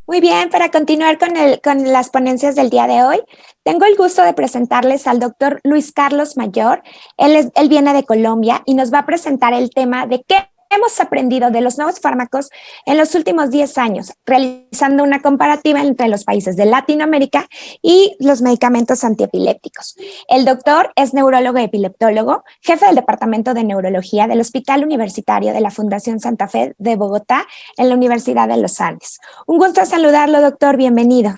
Muy bien, para continuar con las ponencias del día de hoy, tengo el gusto de presentarles al doctor Luis Carlos Mayor. Él viene de Colombia y nos va a presentar el tema de qué hemos aprendido de los nuevos fármacos en los últimos 10 años, realizando una comparativa entre los países de Latinoamérica y los medicamentos antiepilépticos. El doctor es neurólogo y epileptólogo, jefe del Departamento de Neurología del Hospital Universitario de la Fundación Santa Fe de Bogotá en la Universidad de los Andes. Un gusto saludarlo, doctor. Bienvenido.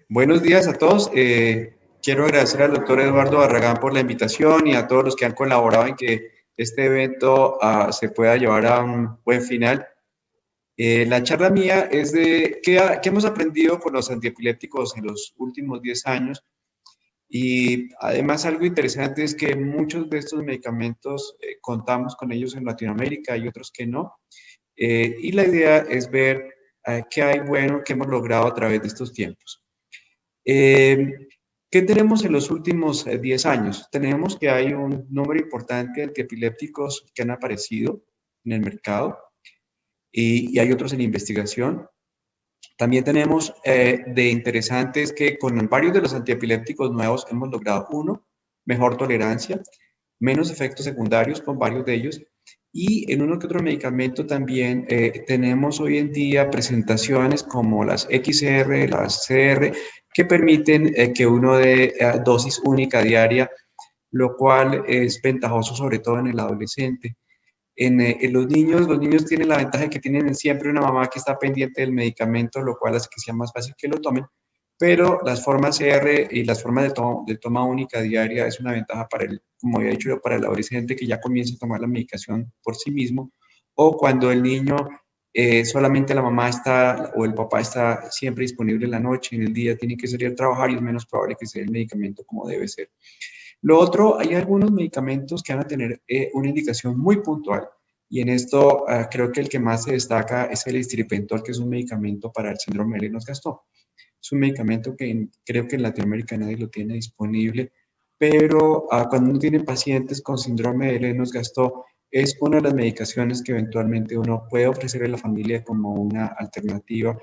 Buenos días a todos. Quiero agradecer al doctor Eduardo Barragán por la invitación y a todos los que han colaborado en que este evento se pueda llevar a un buen final. La charla mía es de qué hemos aprendido con los antiepilépticos en los últimos 10 años. Y además algo interesante es que muchos de estos medicamentos contamos con ellos en Latinoamérica y otros que no. Y la idea es ver qué hay bueno que hemos logrado a través de estos tiempos. ¿Qué tenemos en los últimos 10 años? Tenemos que hay un número importante de antiepilépticos que han aparecido en el mercado y hay otros en investigación. También tenemos de interesantes que con varios de los antiepilépticos nuevos hemos logrado, uno, mejor tolerancia, menos efectos secundarios con varios de ellos, y en uno que otro medicamento también tenemos hoy en día presentaciones como las XR, las CR, que permiten que uno dé dosis única diaria, lo cual es ventajoso sobre todo en el adolescente. En los niños tienen la ventaja de que tienen siempre una mamá que está pendiente del medicamento, lo cual hace que sea más fácil que lo tomen, pero las formas CR y las formas de toma única diaria es una ventaja para el, como había dicho yo, para el adolescente que ya comienza a tomar la medicación por sí mismo, o cuando el niño solamente la mamá está o el papá está siempre disponible en la noche, en el día tiene que salir a trabajar y es menos probable que sea el medicamento como debe ser. Lo otro, hay algunos medicamentos que van a tener una indicación muy puntual y en esto creo que el que más se destaca es el estripentol, que es un medicamento para el síndrome de Lennox-Gastaut. Es un medicamento que creo que en Latinoamérica nadie lo tiene disponible, pero cuando uno tiene pacientes con síndrome de Lennox-Gastaut, es una de las medicaciones que eventualmente uno puede ofrecer a la familia como una alternativa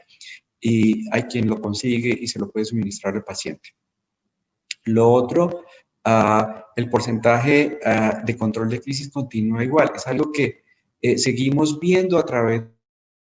y hay quien lo consigue y se lo puede suministrar al paciente. Lo otro, el porcentaje de control de crisis continúa igual. Es algo que seguimos viendo a través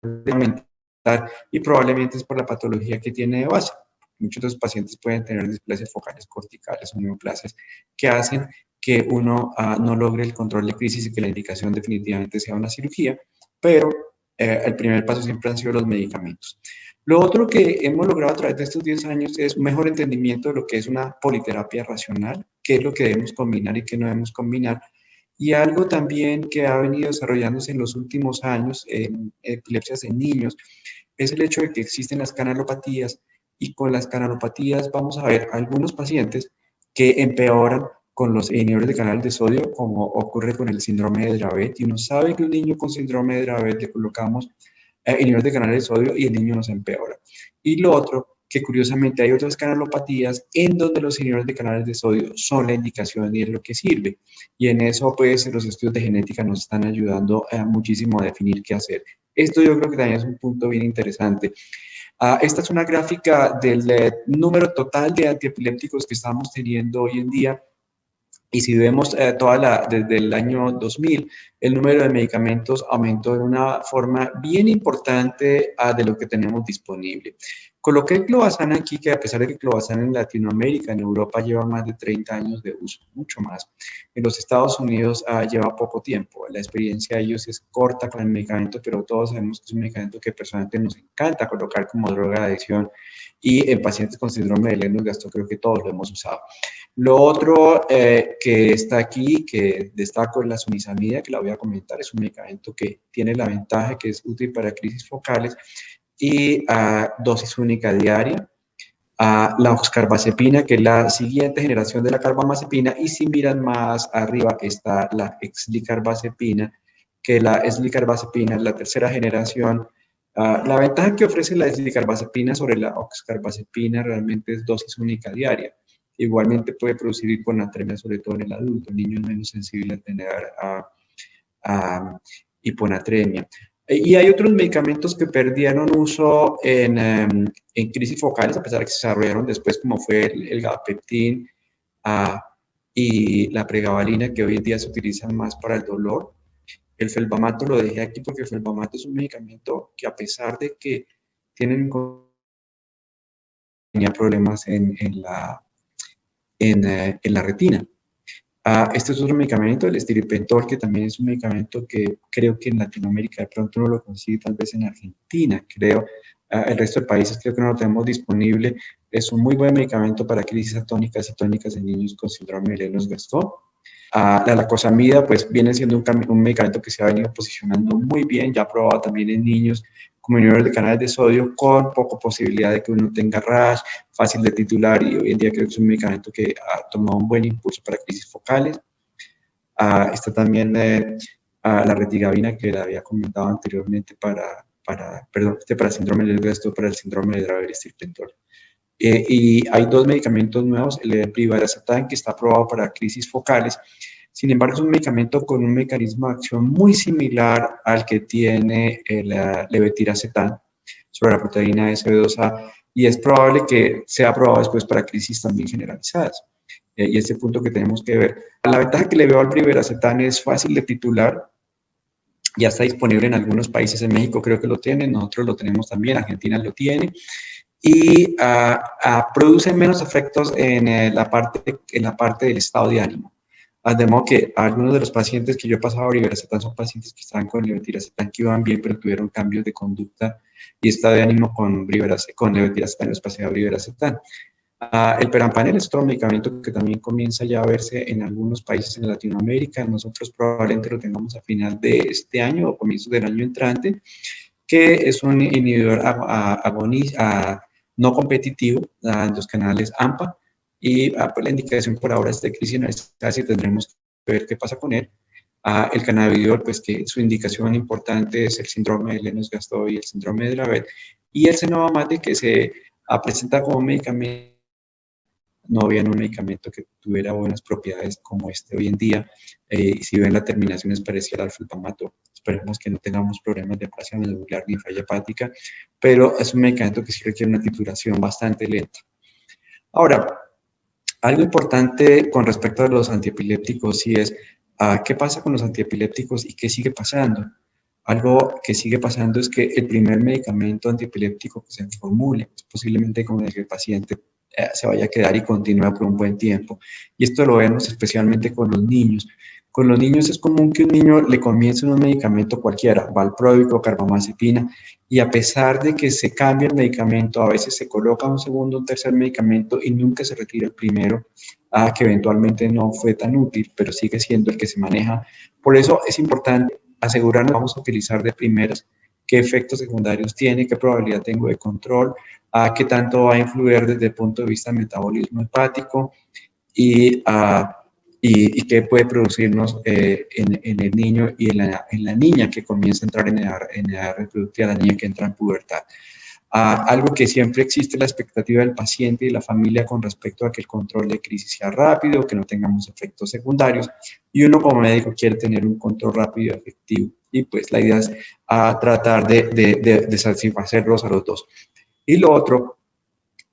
de aumentar y probablemente es por la patología que tiene de base. Muchos de los pacientes pueden tener displasias focales corticales o neoplasias que hacen que uno no logre el control de crisis y que la indicación definitivamente sea una cirugía, pero el primer paso siempre han sido los medicamentos. Lo otro que hemos logrado a través de estos 10 años es un mejor entendimiento de lo que es una politerapia racional, qué es lo que debemos combinar y qué no debemos combinar. Y algo también que ha venido desarrollándose en los últimos años en epilepsias en niños es el hecho de que existen las canalopatías y con las canalopatías vamos a ver algunos pacientes que empeoran con los inhibidores de canal de sodio, como ocurre con el síndrome de Dravet. Y uno sabe que un niño con síndrome de Dravet le colocamos inhibidores de canal de sodio y el niño nos empeora. Y lo otro, que curiosamente hay otras canalopatías en donde los inhibidores de canales de sodio son la indicación y es lo que sirve. Y en eso, pues, los estudios de genética nos están ayudando muchísimo a definir qué hacer. Esto yo creo que también es un punto bien interesante. Esta es una gráfica del número total de antiepilépticos que estamos teniendo hoy en día. Y si vemos desde el año 2000, el número de medicamentos aumentó de una forma bien importante de lo que tenemos disponible. Coloqué el clobazam aquí, que a pesar de que el clobazam en Latinoamérica, en Europa, lleva más de 30 años de uso, mucho más. En los Estados Unidos lleva poco tiempo. La experiencia de ellos es corta con el medicamento, pero todos sabemos que es un medicamento que personalmente nos encanta colocar como droga de adicción. Y en pacientes con síndrome de Lennox-Gastaut creo que todos lo hemos usado. Lo otro que está aquí, que destaco, es la sunisamida, que la voy a comentar. Es un medicamento que tiene la ventaja que es útil para crisis focales y dosis única diaria. La oxcarbazepina, que es la siguiente generación de la carbamazepina, y si miran más arriba está la eslicarbazepina, que la eslicarbazepina es la tercera generación. La ventaja que ofrece la eslicarbazepina sobre la oxcarbazepina realmente es dosis única diaria. Igualmente puede producir hiponatremia, sobre todo en el adulto. El niño es menos sensible a tener hiponatremia. Y hay otros medicamentos que perdieron uso en crisis focales, a pesar de que se desarrollaron después, como fue el gabapentin y la pregabalina, que hoy en día se utilizan más para el dolor. El felbamato lo dejé aquí porque el felbamato es un medicamento que, a pesar de que tenía problemas en la retina. Este es otro medicamento, el estiripentol, que también es un medicamento que creo que en Latinoamérica de pronto no lo consigue, tal vez en Argentina, creo. El resto de países creo que no lo tenemos disponible. Es un muy buen medicamento para crisis atónicas y tónicas en niños con síndrome de Lennox-Gastaut. La lacosamida, pues, viene siendo un medicamento que se ha venido posicionando muy bien, ya probado también en niños como inhibidores de canales de sodio, con poca posibilidad de que uno tenga rash, fácil de titular, y hoy en día creo que es un medicamento que ha tomado un buen impulso para crisis focales. Está también la retigabina, que la había comentado anteriormente para síndrome de Lennox-Gastaut, para el síndrome de Dravet-Stirpentol. Y hay dos medicamentos nuevos, el brivaracetam, que está aprobado para crisis focales. Sin embargo, es un medicamento con un mecanismo de acción muy similar al que tiene el levetiracetam sobre la proteína SB2A, y es probable que sea aprobado después para crisis también generalizadas. Y este punto que tenemos que ver. La ventaja que le veo al brivaracetam es fácil de titular, ya está disponible en algunos países. En México creo que lo tienen, nosotros lo tenemos también, Argentina lo tiene, y produce menos efectos en la parte del estado de ánimo. De modo que algunos de los pacientes que yo he pasado a brivaracetam son pacientes que estaban con levetiracetam, que iban bien, pero tuvieron cambios de conducta y estado de ánimo con levetiracetam, los pasé a brivaracetam. El perampanel es otro medicamento que también comienza ya a verse en algunos países en Latinoamérica. Nosotros probablemente lo tengamos a final de este año o comienzos del año entrante, que es un inhibidor no competitivo en los canales AMPA, y pues la indicación por ahora es de crisis nerviosa, y tendremos que ver qué pasa con él. El cannabidiol, pues que su indicación importante es el síndrome de Lennox-Gastaut y el síndrome de Dravet, y el cenobamate, que se presenta como medicamento. No había un medicamento que tuviera buenas propiedades como este hoy en día. Si ven, la terminación es parecida al sulfamato. Esperemos que no tengamos problemas de aplasia medular ni falla hepática, pero es un medicamento que sí requiere una titulación bastante lenta. Ahora, algo importante con respecto a los antiepilépticos sí es qué pasa con los antiepilépticos y qué sigue pasando. Algo que sigue pasando es que el primer medicamento antiepiléptico que se formule, posiblemente con el que el paciente se vaya a quedar y continúa por un buen tiempo. Y esto lo vemos especialmente con los niños. Con los niños es común que un niño le comience un medicamento cualquiera, valproico, carbamazepina, y a pesar de que se cambia el medicamento, a veces se coloca un segundo, un tercer medicamento y nunca se retira el primero, que eventualmente no fue tan útil, pero sigue siendo el que se maneja. Por eso es importante asegurarnos que vamos a utilizar de primeras, qué efectos secundarios tiene, qué probabilidad tengo de control, qué tanto va a influir desde el punto de vista del metabolismo hepático, y qué puede producirnos en el niño y en la niña que comienza a entrar en edad reproductiva, la niña que entra en pubertad. Algo que siempre existe, la expectativa del paciente y la familia con respecto a que el control de crisis sea rápido, que no tengamos efectos secundarios, y uno como médico quiere tener un control rápido y efectivo, y pues la idea es tratar de satisfacerlos a los dos. Y lo otro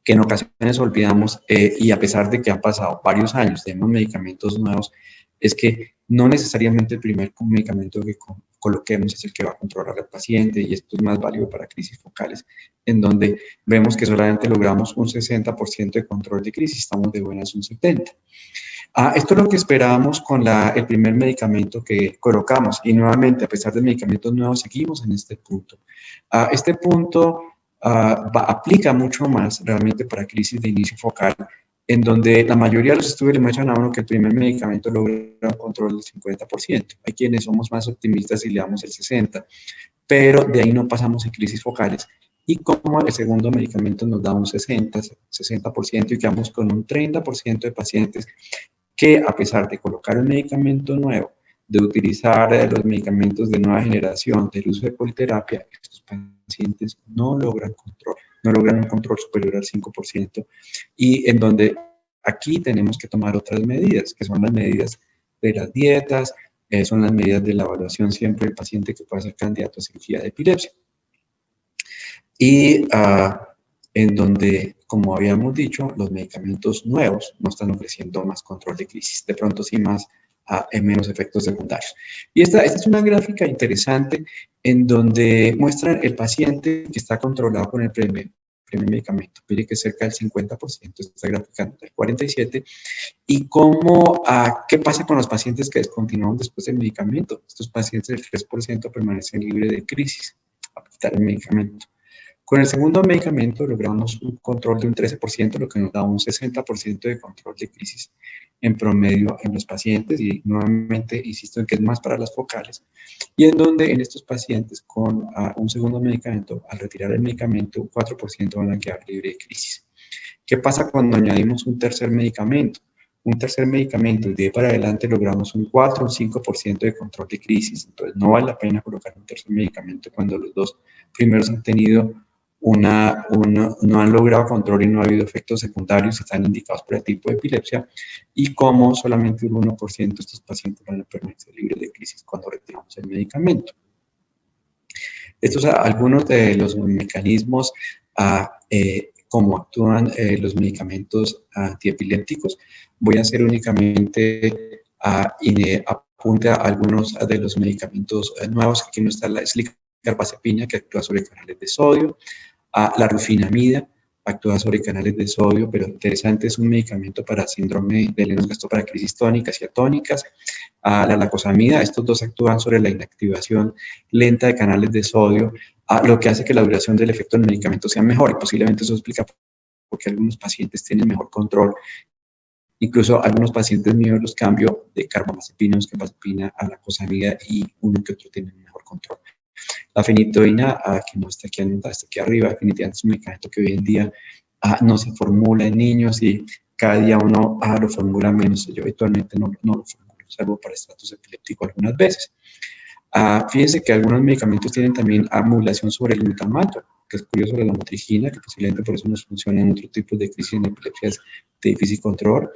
que en ocasiones olvidamos, y a pesar de que han pasado varios años, tenemos medicamentos nuevos, es que no necesariamente el primer medicamento que coloquemos es el que va a controlar al paciente, y esto es más válido para crisis focales, en donde vemos que solamente logramos un 60% de control de crisis, estamos de buenas un 70%. Esto es lo que esperábamos con el primer medicamento que colocamos, y nuevamente, a pesar de medicamentos nuevos, seguimos en este punto. Este punto aplica mucho más realmente para crisis de inicio focal, en donde la mayoría de los estudios le muestran a uno que el primer medicamento logra un control del 50%. Hay quienes somos más optimistas y le damos el 60%, pero de ahí no pasamos en crisis focales. Y como el segundo medicamento nos da un 60%, y quedamos con un 30% de pacientes que, a pesar de colocar un medicamento nuevo, de utilizar los medicamentos de nueva generación, del uso de politerapia, estos pacientes no logran un control superior al 5%, y en donde aquí tenemos que tomar otras medidas, que son las medidas de las dietas, son las medidas de la evaluación siempre del paciente que pueda ser candidato a cirugía de epilepsia. Y en donde, como habíamos dicho, los medicamentos nuevos no están ofreciendo más control de crisis, de pronto sí más en menos efectos secundarios. Y esta es una gráfica interesante en donde muestran el paciente que está controlado con el primer medicamento. Mire que cerca del 50%, esta gráfica del 47%, y cómo, qué pasa con los pacientes que descontinúan después del medicamento. Estos pacientes, el 3% permanecen libres de crisis a quitar el medicamento. Con el segundo medicamento logramos un control de un 13%, lo que nos da un 60% de control de crisis en promedio en los pacientes, y nuevamente insisto en que es más para las focales, y en donde en estos pacientes con un segundo medicamento, al retirar el medicamento, 4% van a quedar libre de crisis. ¿Qué pasa cuando añadimos un tercer medicamento? Un tercer medicamento, de ahí para adelante logramos un 4 o un 5% de control de crisis, entonces no vale la pena colocar un tercer medicamento cuando los dos primeros han tenido no han logrado control y no ha habido efectos secundarios, están indicados por el tipo de epilepsia, y como solamente un 1% de estos pacientes van a permanecer libres de crisis cuando retiramos el medicamento. Estos son algunos de los mecanismos cómo actúan los medicamentos antiepilépticos. Voy a hacer únicamente apunte a algunos de los medicamentos nuevos. Aquí no está la carbazepina, que actúa sobre canales de sodio. La rufinamida actúa sobre canales de sodio, pero interesante, es un medicamento para síndrome de Lennox-Gastaut para crisis tónicas y atónicas. La lacosamida, estos dos actúan sobre la inactivación lenta de canales de sodio, lo que hace que la duración del efecto del medicamento sea mejor, y posiblemente eso explica por qué algunos pacientes tienen mejor control. Incluso algunos pacientes míos los cambio de carbamazepina a lacosamida, y uno que otro tiene mejor control. La fenitoína, que no está aquí anotada, está aquí arriba, definitivamente es un medicamento que hoy en día no se formula en niños, y cada día uno lo formula menos. Yo habitualmente no lo formulo, salvo para estatus epiléptico algunas veces. Fíjense que algunos medicamentos tienen también modulación sobre el glutamato, que es curioso, sobre la motrigina, que posiblemente por eso nos funciona en otro tipo de crisis en epilepsias de difícil control.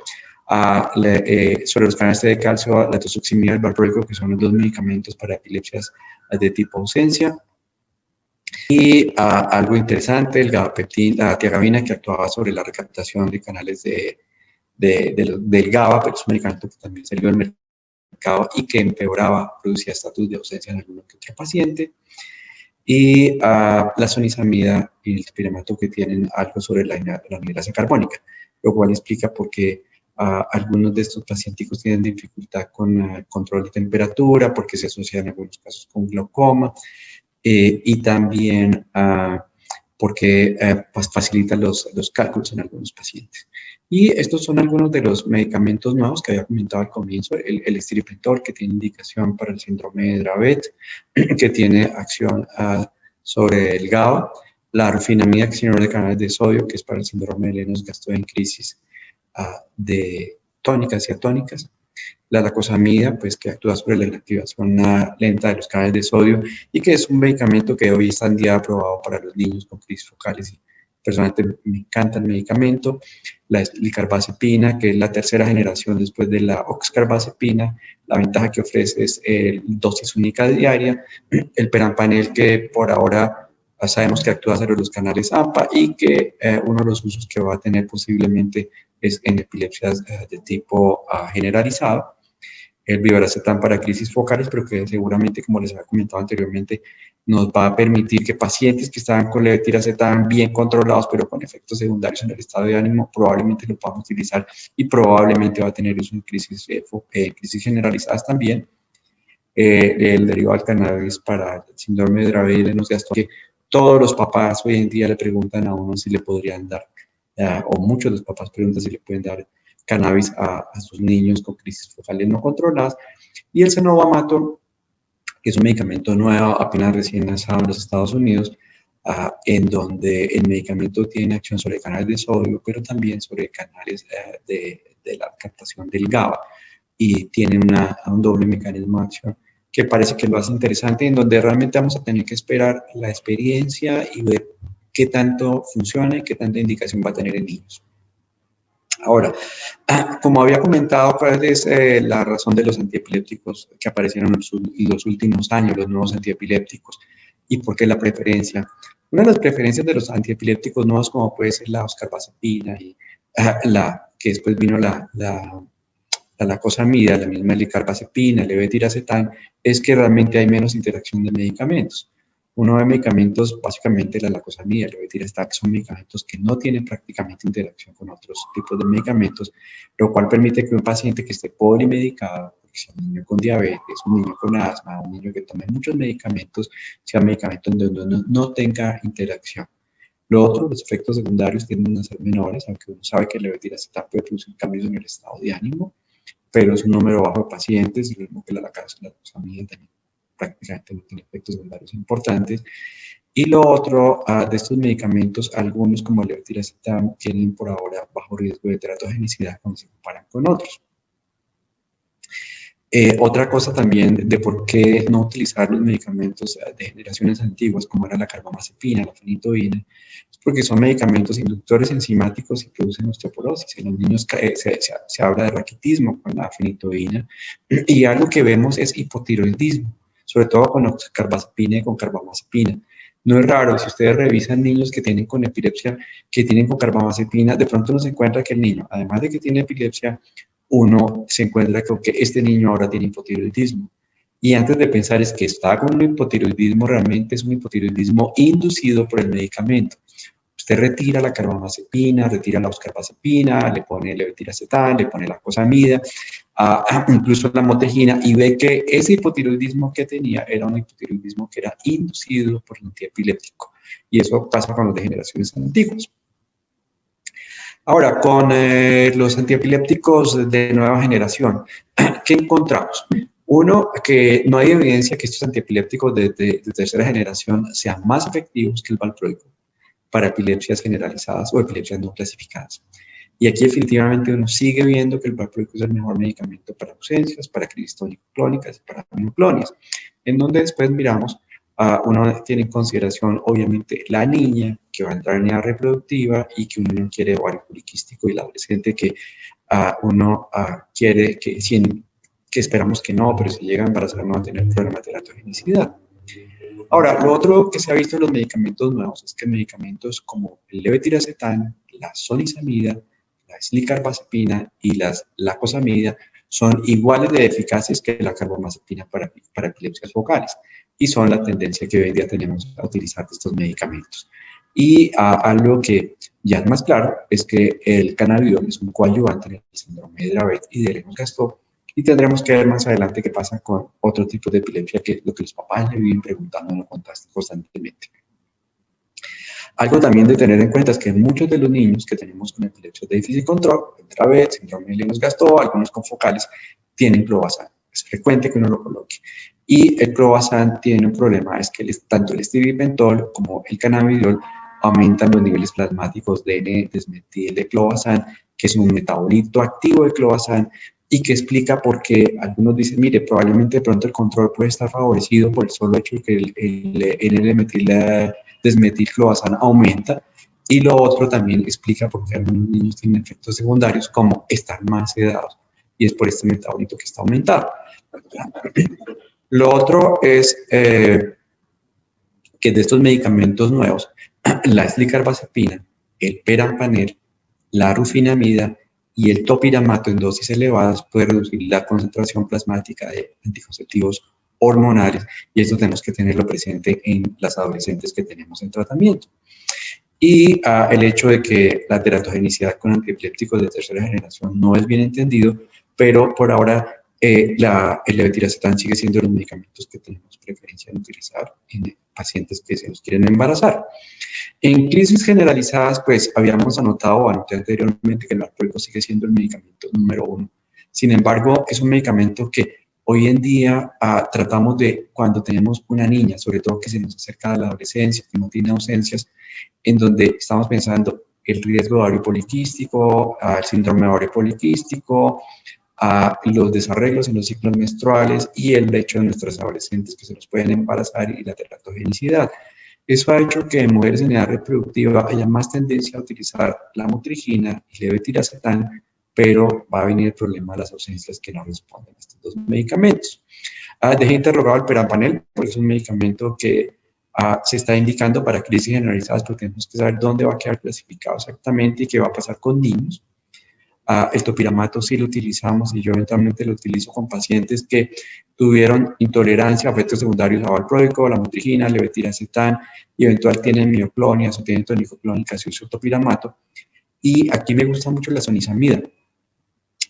Sobre los canales de calcio, la tozoximida y el valproico, que son los dos medicamentos para epilepsias de tipo ausencia. Y algo interesante, el gabapentin, la tiagabina, que actuaba sobre la recaptación de canales del GABA, pero es un medicamento que también salió del mercado y que empeoraba, producía estatus de ausencia en alguno que otro paciente. Y la sonizamida y el topiramato, que tienen algo sobre la anhidrasa carbónica, lo cual explica por qué algunos de estos pacientes tienen dificultad con control de temperatura, porque se asocian en algunos casos con glaucoma, y también porque pues facilitan los cálculos en algunos pacientes. Y estos son algunos de los medicamentos nuevos que había comentado al comienzo: el estripentor, que tiene indicación para el síndrome de Dravet, que tiene acción sobre el GABA; la rufinamida, que es inhibidor de canales de sodio, que es para el síndrome de Lennox-Gastaut en crisis de tónicas y atónicas; la lacosamida, pues, que actúa sobre la inactivación lenta de los canales de sodio, y que es un medicamento que hoy está en día aprobado para los niños con crisis focales, y personalmente me encanta el medicamento. La carbazepina, que es la tercera generación después de la oxcarbazepina, la ventaja que ofrece es dosis única diaria; el perampanel, que por ahora sabemos que actúa sobre los canales AMPA, y que uno de los usos que va a tener posiblemente es en epilepsias de tipo generalizado; el brivaracetam para crisis focales, pero que seguramente, como les había comentado anteriormente, nos va a permitir que pacientes que estaban con levetiracetam bien controlados, pero con efectos secundarios en el estado de ánimo, probablemente lo podamos utilizar, y probablemente va a tener uso en crisis generalizadas también. El derivado del cannabis para el síndrome de Dravet y Lennox-Gastaut, que todos los papás hoy en día le preguntan a uno si le podrían dar, o muchos de los papás preguntan si le pueden dar cannabis a sus niños con crisis focales no controladas. Y el cenobamato, que es un medicamento nuevo, apenas recién lanzado en los Estados Unidos, en donde el medicamento tiene acción sobre canales de sodio, pero también sobre canales de la captación del GABA, y tiene un doble mecanismo de acción que parece que lo hace interesante, en donde realmente vamos a tener que esperar la experiencia y ver qué tanto funciona y qué tanta indicación va a tener en niños. Ahora, como había comentado, ¿cuál es la razón de los antiepilépticos que aparecieron en los últimos años, los nuevos antiepilépticos? ¿Y por qué la preferencia? Una de las preferencias de los antiepilépticos nuevos, como puede ser la oscarbazepina y que después vino la lacosamida, la misma licarbazepina, el levetiracetam, es que realmente hay menos interacción de medicamentos. Uno de medicamentos, básicamente la lacosamida, el levetiracetam, son medicamentos que no tienen prácticamente interacción con otros tipos de medicamentos, lo cual permite que un paciente que esté polimedicado, sea un niño con diabetes, un niño con asma, un niño que tome muchos medicamentos, sea medicamentos donde uno no tenga interacción. Lo otro, los efectos secundarios tienden a ser menores, aunque uno sabe que el levetiracetam puede producir cambios en el estado de ánimo, pero es un número bajo de pacientes, lo mismo que la lacosamida también prácticamente no tiene efectos secundarios importantes. Y lo otro, de estos medicamentos, algunos como el levetiracetam tienen por ahora bajo riesgo de teratogenicidad cuando se comparan con otros. Otra cosa también de por qué no utilizar los medicamentos de generaciones antiguas, como era la carbamazepina, la fenitoína, es porque son medicamentos inductores enzimáticos y producen osteoporosis. En los niños se habla de raquitismo con la fenitoína y algo que vemos es hipotiroidismo, sobre todo con carbamazepina y con carbamazepina. No es raro, si ustedes revisan niños que tienen con epilepsia, que tienen con carbamazepina, de pronto uno se encuentra que el niño, además de que tiene epilepsia, uno se encuentra con que este niño ahora tiene hipotiroidismo. Y antes de pensar es que está con un hipotiroidismo, realmente es un hipotiroidismo inducido por el medicamento. Usted retira la carbamazepina, retira la oscarbazepina, le pone el levetiracetam, le pone la lacosamida, incluso la motejina, y ve que ese hipotiroidismo que tenía era un hipotiroidismo que era inducido por el antiepiléptico. Y eso pasa con los de generaciones antiguas. Ahora, con los antiepilépticos de nueva generación, ¿qué encontramos? Uno, que no hay evidencia que estos antiepilépticos de tercera generación sean más efectivos que el valproico para epilepsias generalizadas o epilepsias no clasificadas. Y aquí definitivamente uno sigue viendo que el valproico es el mejor medicamento para ausencias, para crisis tónico-clónicas y para mioclonias, en donde después miramos, uno tiene en consideración obviamente la niña que va a entrar en edad reproductiva y que uno no quiere ovario poliquístico y la adolescente que uno quiere que esperamos que no, pero si llega a embarazar no va a tener problemas de teratogenicidad. Ahora, lo otro que se ha visto en los medicamentos nuevos es que medicamentos como el levetiracetam, la zonisamida, la eslicarbazepina y la lacosamida son iguales de eficaces que la carbamazepina para epilepsias focales y son la tendencia que hoy en día tenemos a utilizar estos medicamentos. Y algo que ya es más claro es que el cannabidiol es un coadyuvante en el síndrome de Dravet y de Lennox-Gastaut. Y tendremos que ver más adelante qué pasa con otro tipo de epilepsia, que es lo que los papás le viven preguntando constantemente. Algo también de tener en cuenta es que muchos de los niños que tenemos con epilepsia de difícil control, Dravet, síndrome de Lennox-Gastaut, algunos con focales, tienen clobazam. Es frecuente que uno lo coloque. Y el clobazam tiene un problema, es que tanto el estribitol como el cannabidiol aumentan los niveles plasmáticos de N-desmetilclobazam, que es un metabolito activo de clobazam, y que explica por qué algunos dicen, mire, probablemente de pronto el control puede estar favorecido por el solo hecho de que el N-desmetilclobazam aumenta, y lo otro también explica por qué algunos niños tienen efectos secundarios como estar más sedados, y es por este metabolito que está aumentado. Lo otro es que de estos medicamentos nuevos, la eslicarbazepina, el perampanel, la rufinamida y el topiramato en dosis elevadas puede reducir la concentración plasmática de anticonceptivos hormonales, y esto tenemos que tenerlo presente en las adolescentes que tenemos en tratamiento. Y el hecho de que la teratogenicidad con antiepilépticos de tercera generación no es bien entendido, pero por ahora el levetiracetam sigue siendo los medicamentos que tenemos preferencia en utilizar en pacientes que se nos quieren embarazar. En crisis generalizadas, pues habíamos anoté anteriormente que el valproico sigue siendo el medicamento número 1. Sin embargo, es un medicamento que hoy en día tratamos de cuando tenemos una niña, sobre todo que se nos acerca a la adolescencia, que no tiene ausencias, en donde estamos pensando el riesgo de ovario poliquístico, el síndrome de ovario poliquístico, los desarreglos en los ciclos menstruales y el hecho de nuestros adolescentes que se nos pueden embarazar y la teratogenicidad. Eso ha hecho que en mujeres en edad reproductiva haya más tendencia a utilizar la motrigina y levetiracetam, pero va a venir el problema de las ausencias que no responden a estos dos medicamentos. Dejé interrogado el perampanel, porque es un medicamento que se está indicando para crisis generalizadas, porque tenemos que saber dónde va a quedar clasificado exactamente y qué va a pasar con niños. El topiramato sí lo utilizamos y yo eventualmente lo utilizo con pacientes que tuvieron intolerancia a efectos secundarios a valproico, la motrigina, levetiracetam y eventual tienen mioclonias o tienen tonicoclónicas y uso topiramato. Y aquí me gusta mucho la sonizamida.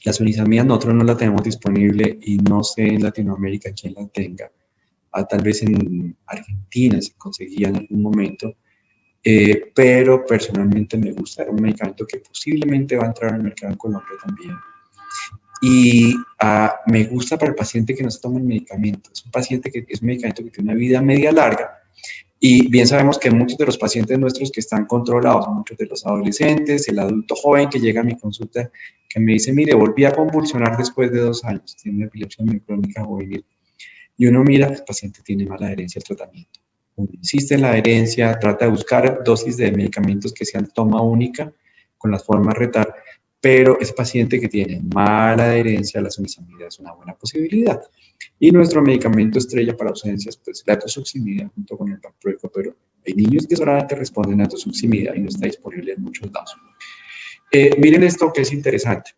La sonizamida nosotros no la tenemos disponible y no sé en Latinoamérica quién la tenga. Tal vez en Argentina se conseguía en algún momento. Pero personalmente me gusta, era un medicamento que posiblemente va a entrar al mercado en Colombia también. Y me gusta para el paciente que no se toma el medicamento. Es un paciente que es un medicamento que tiene una vida media larga. Y bien sabemos que muchos de los pacientes nuestros que están controlados, muchos de los adolescentes, el adulto joven que llega a mi consulta, que me dice, mire, volví a convulsionar después de 2 años, tiene epilepsia mioclónica juvenil. Y uno mira, el paciente tiene mala adherencia al tratamiento. Uno insiste en la adherencia, trata de buscar dosis de medicamentos que sean toma única con las formas RETAR, pero ese paciente que tiene mala adherencia a la sonizamida es una buena posibilidad. Y nuestro medicamento estrella para ausencias, pues la atosuximida junto con el valproico, pero hay niños que solamente responden a atosuximida y no está disponible en muchos lados. Miren esto que es interesante.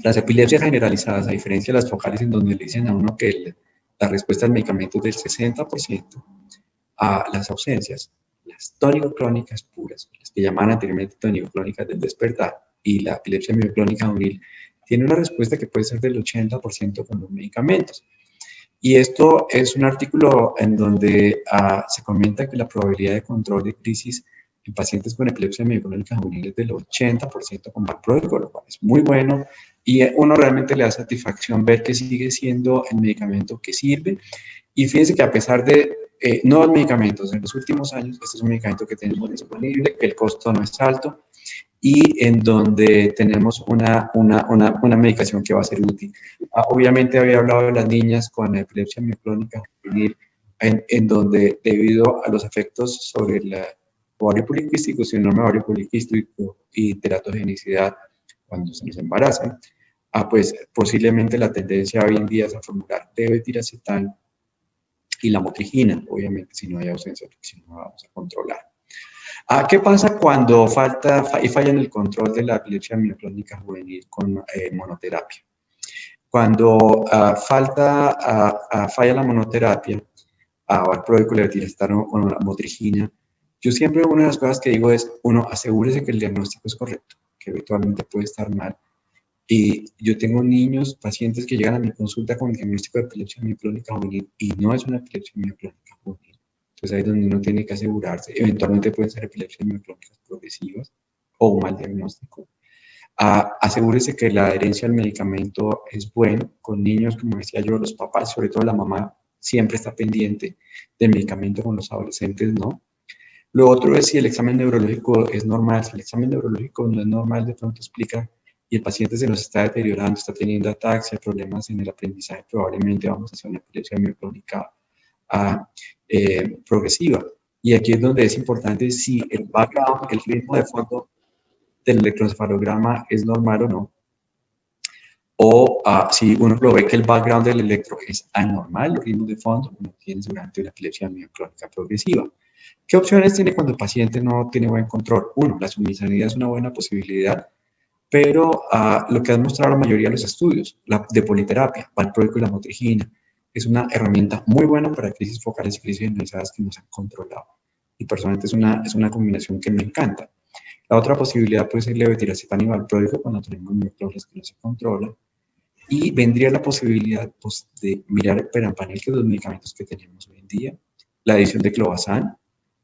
Las epilepsias generalizadas, a diferencia de las focales en donde le dicen a uno que la respuesta al medicamento es del 60%, a las ausencias, las tónico-clónicas puras, las que llamaban anteriormente tónico-clónicas del despertar, y la epilepsia mioclónica juvenil, tiene una respuesta que puede ser del 80% con los medicamentos. Y esto es un artículo en donde se comenta que la probabilidad de control de crisis en pacientes con epilepsia mioclónica juvenil es del 80% con valproico, lo cual es muy bueno y uno realmente le da satisfacción ver que sigue siendo el medicamento que sirve. Y fíjense que a pesar de nuevos medicamentos en los últimos años, este es un medicamento que tenemos disponible, que el costo no es alto y en donde tenemos una medicación que va a ser útil. Obviamente había hablado de las niñas con epilepsia mioclónica juvenil, en donde debido a los efectos sobre el ovario poliquístico, síndrome ovario poliquístico y teratogenicidad cuando se nos embarazan, pues posiblemente la tendencia hoy en día es a formular levetiracetam y la motrigina, obviamente si no hay ausencia, porque si no vamos a controlar. ¿Qué pasa cuando falla en el control de la epilepsia mioclónica juvenil con monoterapia? Cuando falla la monoterapia, valproico, levetiracetam o la motrigina, yo siempre una de las cosas que digo es, uno, asegúrese que el diagnóstico es correcto, que eventualmente puede estar mal. Y yo tengo niños, pacientes que llegan a mi consulta con el diagnóstico de epilepsia mioclónica juvenil y no es una epilepsia mioclónica juvenil. Entonces ahí es donde uno tiene que asegurarse. Eventualmente pueden ser epilepsias mioclónicas progresivas o un mal diagnóstico. Asegúrese que la adherencia al medicamento es buena. Con niños, como decía yo, los papás, sobre todo la mamá, siempre está pendiente del medicamento. Con los adolescentes, ¿no? Lo otro es si el examen neurológico es normal. Si el examen neurológico no es normal, de pronto explica y el paciente se nos está deteriorando, está teniendo ataxia, problemas en el aprendizaje, probablemente vamos a hacer una epilepsia mioclónica progresiva. Y aquí es donde es importante si el background, el ritmo de fondo del electroencefalograma es normal o no. O si uno lo ve que el background del electro es anormal, los ritmos de fondo, uno tiene seguramente una epilepsia mioclónica progresiva. ¿Qué opciones tiene cuando el paciente no tiene buen control? Uno, la submisibilidad es una buena posibilidad, pero lo que han mostrado la mayoría de los estudios, la de politerapia, valproico y la motrigina, es una herramienta muy buena para crisis focales y crisis generalizadas que nos han controlado. Y personalmente es una combinación que me encanta. La otra posibilidad puede ser levetiracetam y valproico cuando tenemos mioclonias que no se controlan. Y vendría la posibilidad pues, de mirar el perampanel, que es los medicamentos que tenemos hoy en día, la adición de clobazam,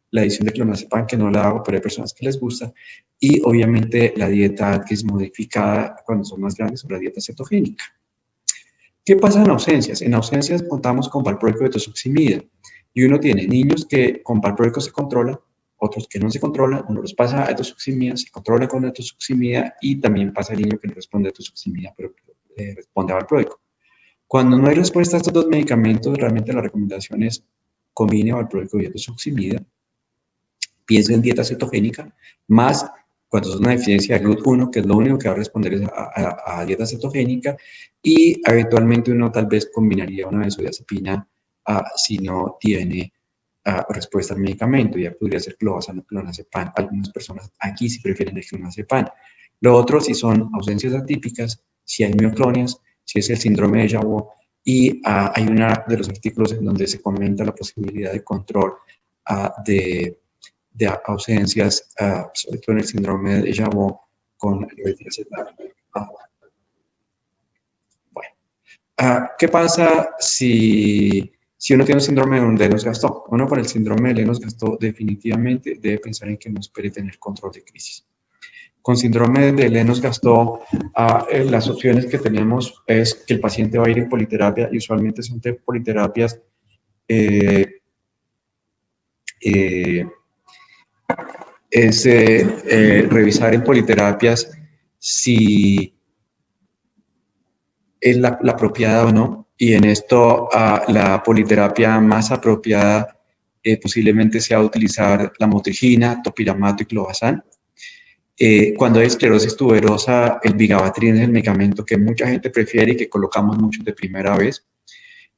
la adición de clonazepam, que no la hago, pero hay personas que les gusta, y obviamente la dieta que es modificada cuando son más grandes, o la dieta cetogénica. ¿Qué pasa en ausencias? En ausencias contamos con valproico y etosuximida, y uno tiene niños que con valproico se controlan, otros que no se controlan, uno los pasa a etosuximida, se controla con etosuximida, y también pasa el niño que no responde a etosuximida, pero responde a valproico. Cuando no hay respuesta a estos dos medicamentos, realmente la recomendación es combine valproico y etosuximida, pienso en dieta cetogénica, más cuando es una deficiencia de GLUT1, que es lo único que va a responder es a dieta cetogénica, y eventualmente uno tal vez combinaría una benzodiazepina si no tiene respuesta al medicamento, ya podría ser clobazam, clonazepam. Algunas personas aquí sí prefieren el clonazepam. Lo otro, si son ausencias atípicas, si hay mioclonias, si es el síndrome de Jabot, y hay uno de los artículos en donde se comenta la posibilidad de control de ausencias, sobre todo en el síndrome de Jabot, con el bueno, ¿qué pasa si uno tiene un síndrome de Lennox-Gastaut? Uno con el síndrome de Lennox-Gastaut definitivamente debe pensar en que no espere tener control de crisis. Con síndrome de Lennox-Gastaut, las opciones que tenemos es que el paciente va a ir en politerapia, y usualmente son politerapias revisar en politerapias si es la apropiada o no, y en esto la politerapia más apropiada posiblemente sea utilizar la motrigina, topiramato y clobazam. Cuando hay esclerosis tuberosa, el vigabatrin es el medicamento que mucha gente prefiere y que colocamos muchos de primera vez,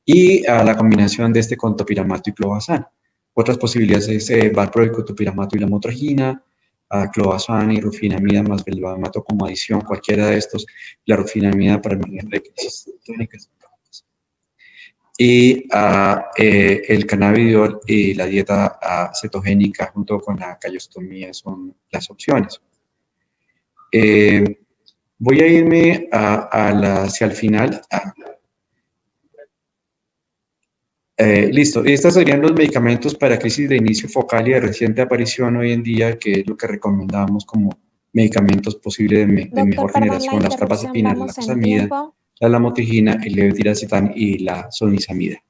y la combinación de este con topiramato y clobazam. Otras posibilidades es valproico, topiramato y la motrigina, clobazam y rufinamida más velvamato como adición, cualquiera de estos, la rufinamida para el manejo de crisis tónicas. Y el cannabidiol y la dieta cetogénica junto con la calostomía son las opciones. Voy a irme hacia el final. Listo, estos serían los medicamentos para crisis de inicio focal y de reciente aparición hoy en día, que es lo que recomendamos como medicamentos posibles de mejor generación: la carbazepina, la lacosamida, la lamotrigina, el levetiracetam y la zonisamida.